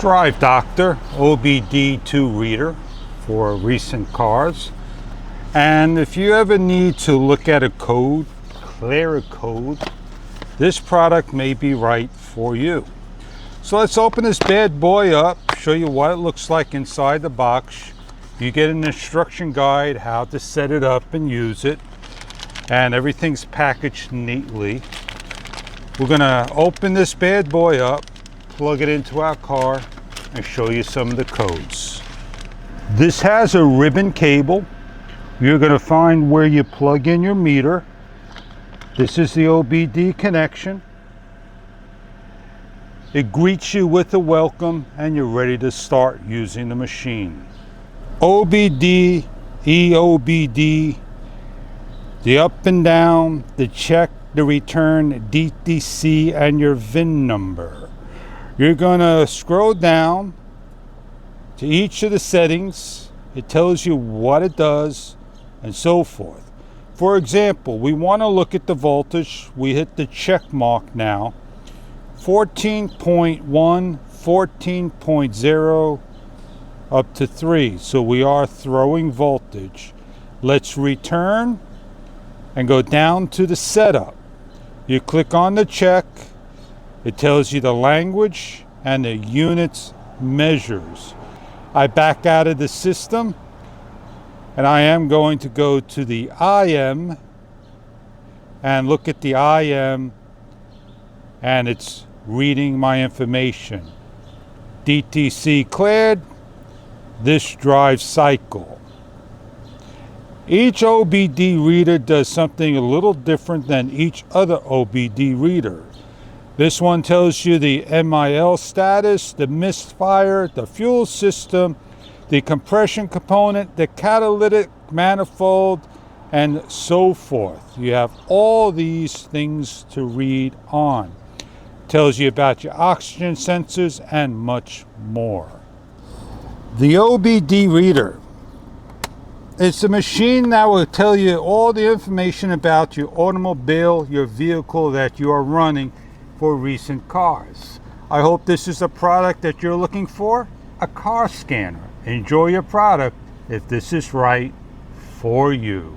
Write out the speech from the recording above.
DriveDoctor OBD2 reader for recent cars. And if you ever need to look at a code, clear a code, this product may be right for you. So let's open this bad boy up, show you what it looks like inside the box. You get an instruction guide how to set it up and use it, and everything's packaged neatly. We're gonna open this bad boy up, plug it into our car, and show you some of the codes. This has a ribbon cable. You're gonna find where you plug in your meter. This is the OBD connection. It greets you with a welcome and you're ready to start using the machine. OBD, EOBD, the up and down, the check, the return, DTC, and your VIN number. You're gonna scroll down to each of the settings. It tells you what it does and so forth. For example, we want to look at the voltage. We hit the check mark now. 14.1, 14.0, up to 3. So we are throwing voltage. Let's return and go down to the setup. You click on the check. It tells you the language and the units measures. I back out of the system and I am going to go to the IM and look at the IM, and it's reading my information. DTC cleared, this drive cycle. Each OBD reader does something a little different than each other OBD reader. This one tells you the MIL status, the misfire, the fuel system, the compression component, the catalytic manifold, and so forth. You have all these things to read on. Tells you about your oxygen sensors and much more. The OBD reader. It's a machine that will tell you all the information about your automobile, your vehicle that you are running for recent cars. I hope this is a product that you're looking for, a car scanner. Enjoy your product if this is right for you.